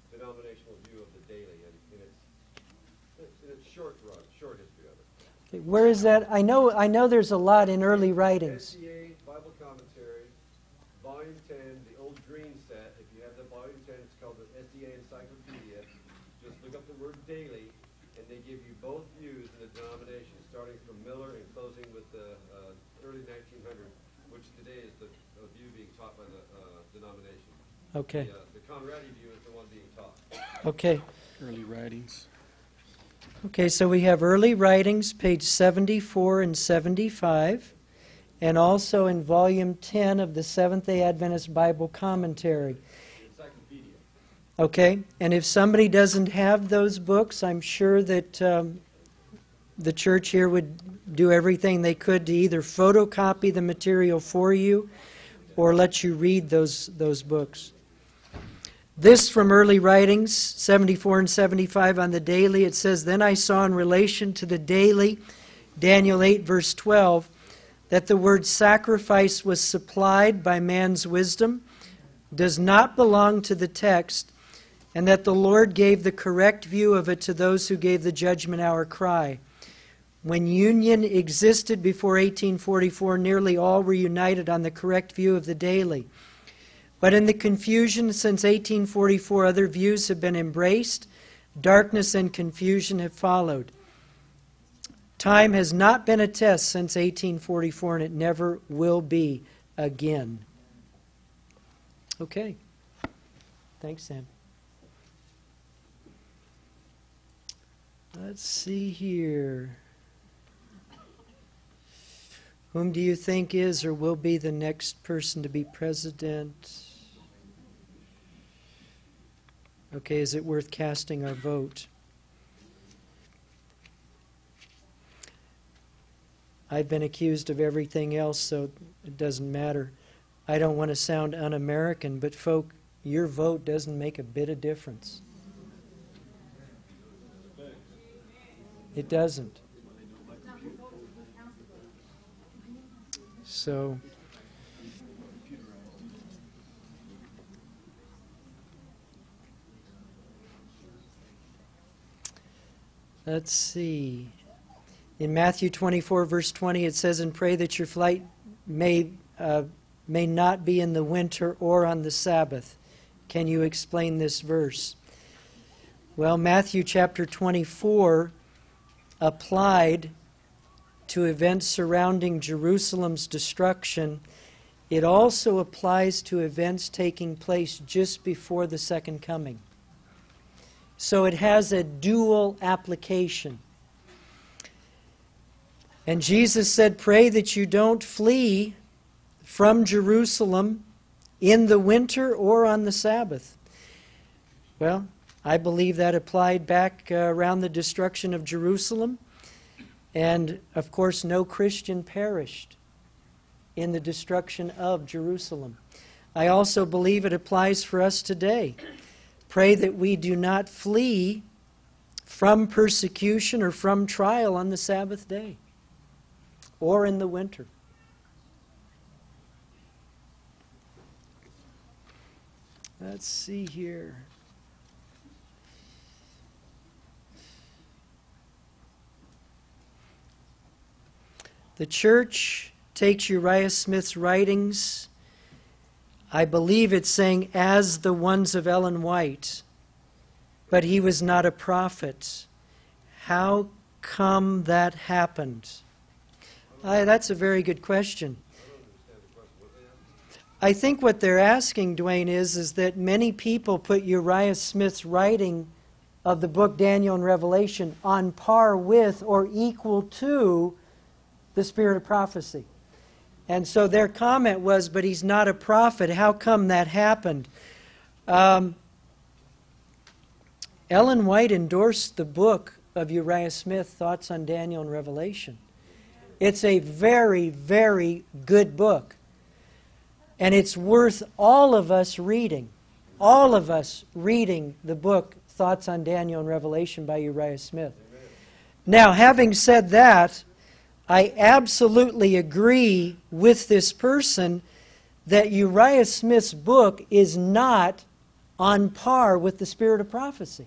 denominational view of the daily, and in its short run, short history of it. Okay, where is that? I know there's a lot in early writings. SDA Bible Commentary, Volume 10, the old green set. If you have the Volume 10, it's called the SDA Encyclopedia. Just look up the word daily, and they give you both views in the denomination, starting from Miller and closing with the early 1900s, which today is the view being taught by the denomination. Okay. The Conradi view is the one being taught. Okay. Early writings. Okay, so we have early writings, page 74 and 75, and also in volume 10 of the Seventh-day Adventist Bible Commentary. Encyclopedia. Okay, and if somebody doesn't have those books, I'm sure that the church here would do everything they could to either photocopy the material for you or let you read those books. This from early writings, 74 and 75 on the daily, it says, "Then I saw in relation to the daily," Daniel 8 verse 12, "that the word sacrifice was supplied by man's wisdom, does not belong to the text, and that the Lord gave the correct view of it to those who gave the judgment hour cry. When union existed before 1844, nearly all were united on the correct view of the daily. But in the confusion since 1844, other views have been embraced. Darkness and confusion have followed. Time has not been a test since 1844, and it never will be again. Okay. Thanks, Sam. Let's see here. Whom do you think is or will be the next person to be president? Okay, is it worth casting our vote? I've been accused of everything else, so it doesn't matter. I don't want to sound un-American, but folk, your vote doesn't make a bit of difference. It doesn't. So, let's see. In Matthew 24, verse 20, it says, "And pray that your flight may not be in the winter or on the Sabbath." Can you explain this verse? Well, Matthew chapter 24 applied to events surrounding Jerusalem's destruction. It also applies to events taking place just before the second coming. So it has a dual application. And Jesus said, pray that you don't flee from Jerusalem in the winter or on the Sabbath. Well, I believe that applied back around the destruction of Jerusalem. And, of course, no Christian perished in the destruction of Jerusalem. I also believe it applies for us today. Pray that we do not flee from persecution or from trial on the Sabbath day or in the winter. Let's see here. The church takes Uriah Smith's writings, I believe it's saying, as the ones of Ellen White, but he was not a prophet. How come that happened? That's a very good question. I think what they're asking, Dwayne, is that many people put Uriah Smith's writing of the book Daniel and Revelation on par with or equal to the spirit of prophecy. And so their comment was, but he's not a prophet. How come that happened? Ellen White endorsed the book of Uriah Smith, Thoughts on Daniel and Revelation. It's a very, very good book. And it's worth all of us reading. All of us reading the book, Thoughts on Daniel and Revelation by Uriah Smith. Amen. Now, having said that, I absolutely agree with this person that Uriah Smith's book is not on par with the spirit of prophecy.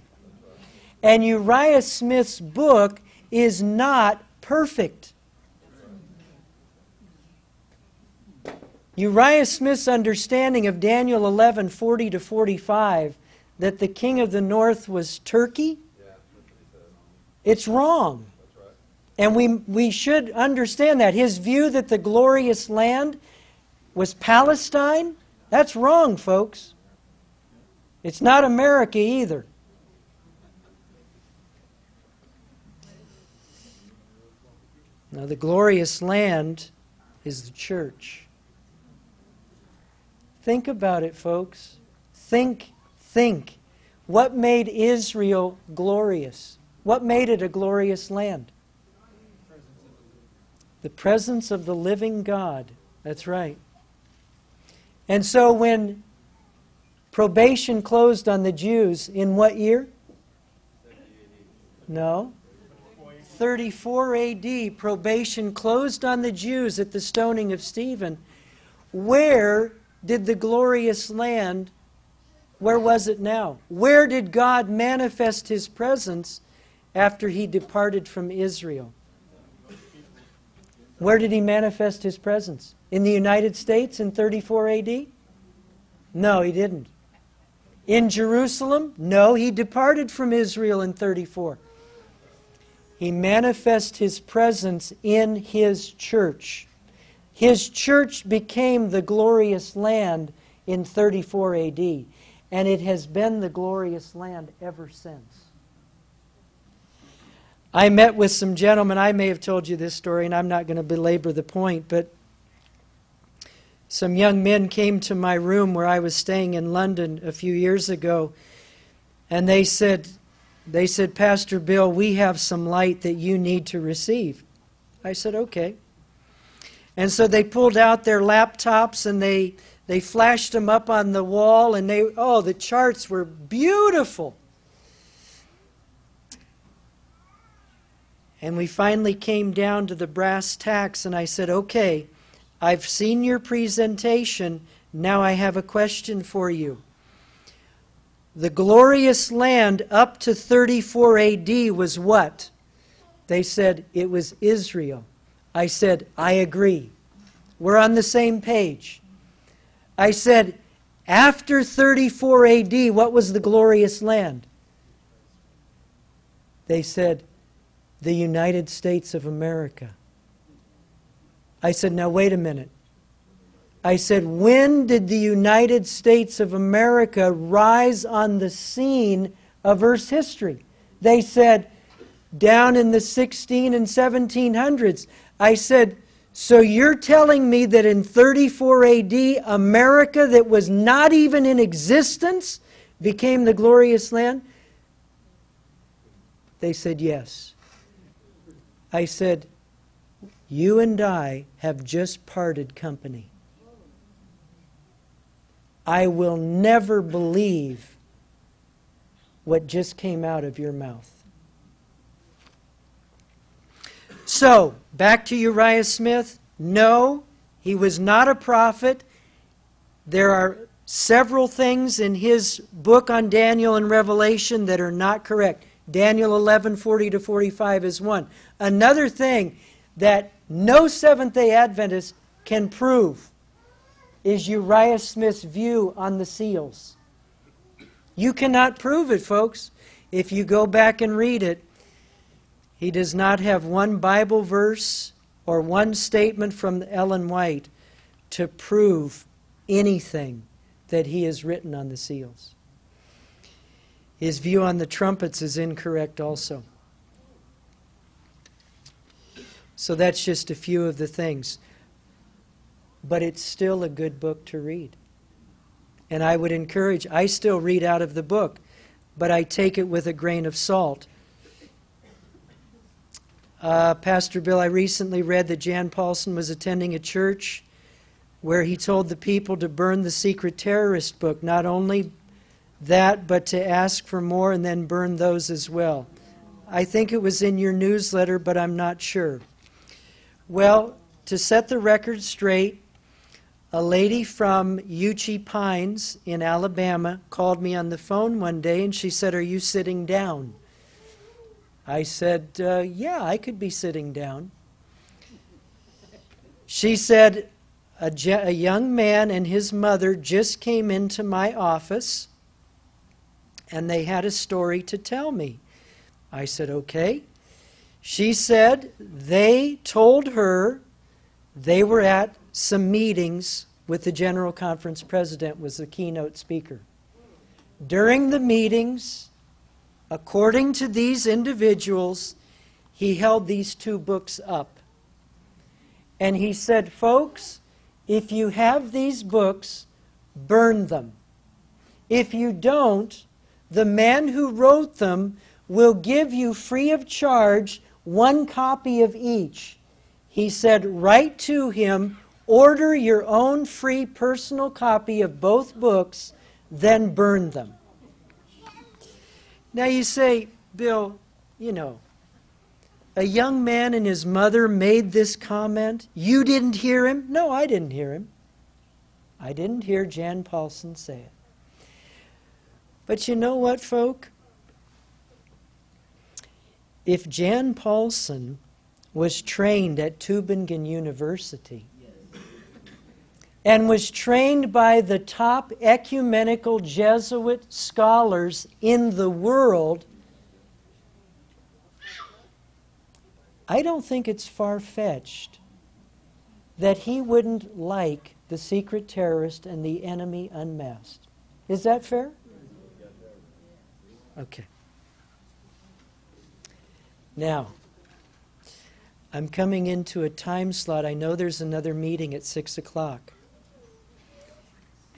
And Uriah Smith's book is not perfect. Uriah Smith's understanding of Daniel 11:40 to 45, that the king of the north was Turkey, it's wrong. And we should understand that. His view that the glorious land was Palestine, that's wrong, folks. It's not America either. Now, the glorious land is the church. Think about it, folks. Think. What made Israel glorious? What made it a glorious land? The presence of the living God. That's right. And so when probation closed on the Jews, in what year? No. 34 AD, probation closed on the Jews at the stoning of Stephen. Where did the glorious land, where was it now? Where did God manifest His presence after He departed from Israel? Where did he manifest his presence? In the United States in 34 AD? No, he didn't. In Jerusalem? No, he departed from Israel in 34. He manifested his presence in his church. His church became the glorious land in 34 AD, and it has been the glorious land ever since. I met with some gentlemen. I may have told you this story, and I'm not going to belabor the point, but some young men came to my room where I was staying in London a few years ago, and they said, Pastor Bill, we have some light that you need to receive. I said, okay. And so they pulled out their laptops and they flashed them up on the wall, and the charts were beautiful. And we finally came down to the brass tacks, and I said, okay, I've seen your presentation. Now I have a question for you. The glorious land up to 34 AD was what? They said it was Israel. I said, I agree. We're on the same page. I said, after 34 AD, what was the glorious land? They said, the United States of America. I said, now wait a minute. I said, when did the United States of America rise on the scene of Earth's history? They said, down in the 16 and 1700s. I said, so you're telling me that in 34 AD, America that was not even in existence became the glorious land? They said, yes. I said, you and I have just parted company. I will never believe what just came out of your mouth. So, back to Uriah Smith. No, he was not a prophet. There are several things in his book on Daniel and Revelation that are not correct. Daniel 11:40-45 is one. Another thing that no Seventh-day Adventist can prove is Uriah Smith's view on the seals. You cannot prove it, folks. If you go back and read it, he does not have one Bible verse or one statement from Ellen White to prove anything that he has written on the seals. His view on the trumpets is incorrect also. So that's just a few of the things. But it's still a good book to read. And I would encourage, I still read out of the book, but I take it with a grain of salt. Pastor Bill, I recently read that Jan Paulson was attending a church where he told the people to burn the secret terrorist book. Not only that, but to ask for more and then burn those as well. I think it was in your newsletter, but I'm not sure. Well, to set the record straight, a lady from Uchee Pines in Alabama called me on the phone one day and she said, "Are you sitting down?" I said, yeah, I could be sitting down. She said, a young man and his mother just came into my office and they had a story to tell me. I said, okay. She said they told her they were at some meetings with the General Conference president, was the keynote speaker. During the meetings, according to these individuals, he held these two books up. And he said, folks, if you have these books, burn them. If you don't, the man who wrote them will give you free of charge one copy of each. He said, write to him, order your own free personal copy of both books, then burn them. Now you say, Bill, you know, a young man and his mother made this comment. You didn't hear him? No, I didn't hear him. I didn't hear Jan Paulson say it. But you know what, folk? If Jan Paulson was trained at Tübingen University and was trained by the top ecumenical Jesuit scholars in the world, I don't think it's far-fetched that he wouldn't like the secret terrorist and the enemy unmasked. Is that fair? Okay. Now, I'm coming into a time slot. I know there's another meeting at 6 o'clock.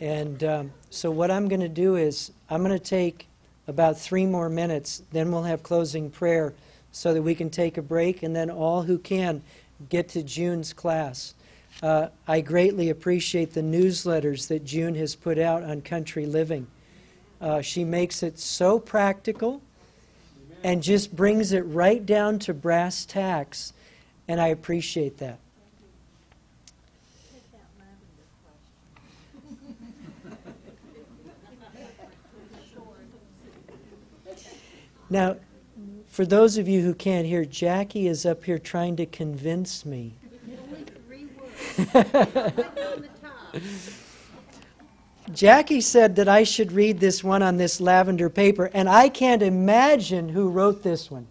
And so what I'm going to do is I'm going to take about 3 more minutes, then we'll have closing prayer so that we can take a break, and then all who can get to June's class. I greatly appreciate the newsletters that June has put out on country living. She makes it so practical and just brings it right down to brass tacks, and I appreciate that. Now, for those of you who can't hear, Jackie is up here trying to convince me. Jackie said that I should read this one on this lavender paper, and I can't imagine who wrote this one.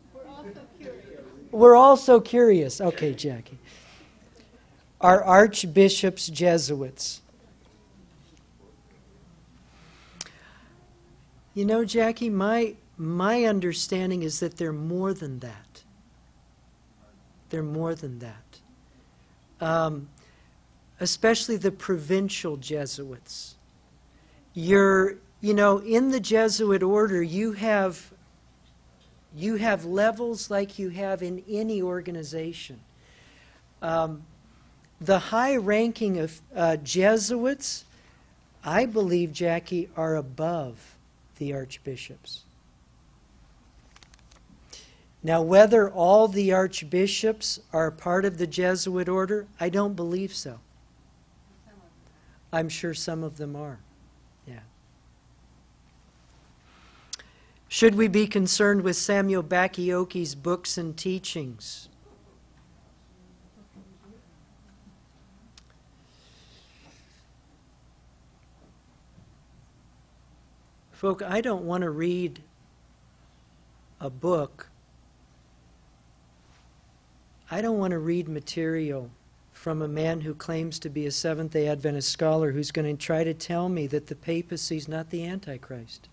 We're all so curious. Okay, Jackie. Our Archbishop's Jesuits. You know, Jackie, my understanding is that they're more than that. They're more than that. Especially the provincial Jesuits. You know, in the Jesuit order, you have levels like you have in any organization. The high ranking of Jesuits, I believe, Jackie, are above the archbishops. Now, whether all the archbishops are part of the Jesuit order, I don't believe so. I'm sure some of them are. Yeah. Should we be concerned with Samuel Bakioki's books and teachings? Folk, I don't want to read a book. I don't want to read material from a man who claims to be a Seventh-day Adventist scholar who's going to try to tell me that the papacy is not the Antichrist.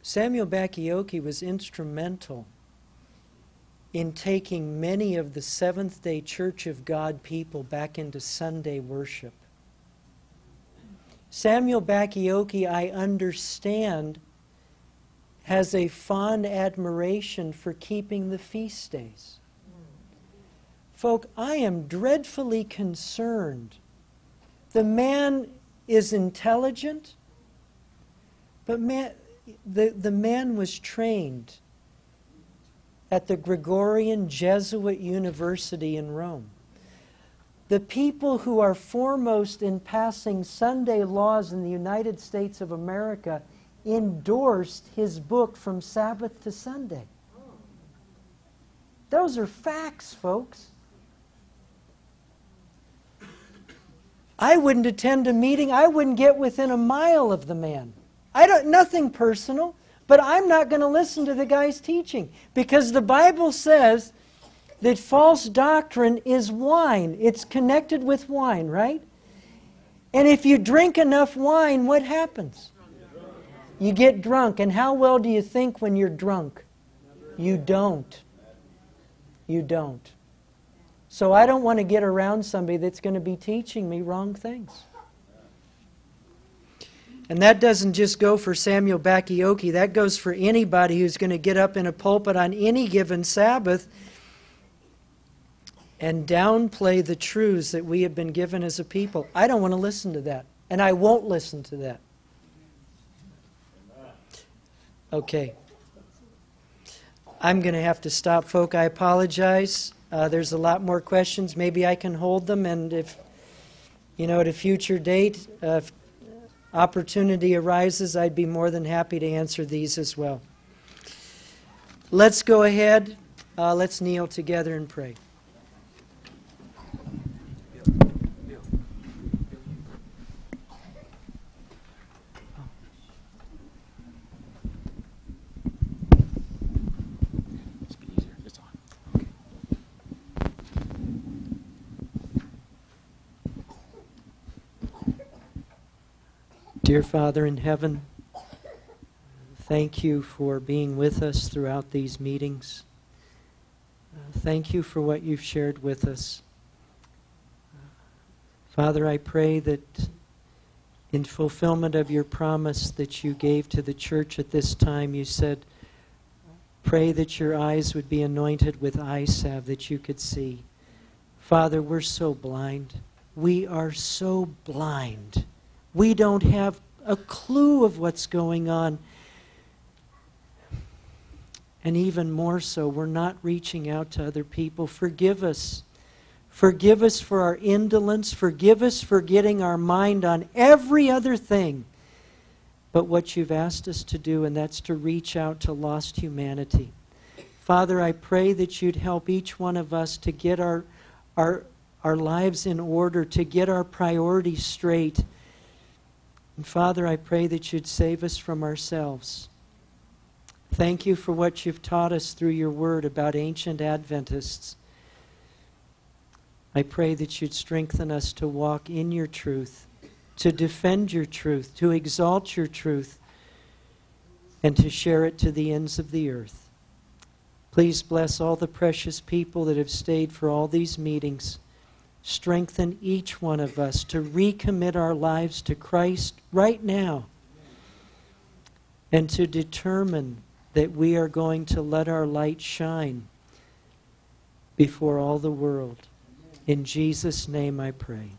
Samuel Bakioki was instrumental in taking many of the Seventh-day Church of God people back into Sunday worship. Samuel Bakioki, I understand, has a fond admiration for keeping the feast days. Folk, I am dreadfully concerned. The man is intelligent, but the man was trained at the Gregorian Jesuit University in Rome. The people who are foremost in passing Sunday laws in the United States of America endorsed his book From Sabbath to Sunday. Those are facts, folks. I wouldn't attend a meeting. I wouldn't get within a mile of the man. Nothing personal, but I'm not going to listen to the guy's teaching because the Bible says that false doctrine is wine. It's connected with wine, right? And if you drink enough wine, what happens? You get drunk. And how well do you think when you're drunk? You don't. You don't. So I don't want to get around somebody that's going to be teaching me wrong things. And that doesn't just go for Samuel Bakioki. That goes for anybody who's going to get up in a pulpit on any given Sabbath and downplay the truths that we have been given as a people. I don't want to listen to that. And I won't listen to that. Okay. I'm going to have to stop, folk. I apologize. There's a lot more questions. Maybe I can hold them, and if, at a future date, opportunity arises, I'd be more than happy to answer these as well. Let's go ahead. Let's kneel together and pray. Dear Father in heaven, thank you for being with us throughout these meetings. Thank you for what you've shared with us. Father, I pray that in fulfillment of your promise that you gave to the church at this time, you said, pray that your eyes would be anointed with eye salve that you could see. Father, we're so blind. We are so blind. We don't have a clue of what's going on. And even more so, we're not reaching out to other people. Forgive us. Forgive us for our indolence. Forgive us for getting our mind on every other thing but what you've asked us to do, and that's to reach out to lost humanity. Father, I pray that you'd help each one of us to get our lives in order, to get our priorities straight. And Father, I pray that you'd save us from ourselves. Thank you for what you've taught us through your word about ancient Adventists. I pray that you'd strengthen us to walk in your truth, to defend your truth, to exalt your truth, and to share it to the ends of the earth. Please bless all the precious people that have stayed for all these meetings. Strengthen each one of us to recommit our lives to Christ right now and to determine that we are going to let our light shine before all the world. In Jesus' name I pray.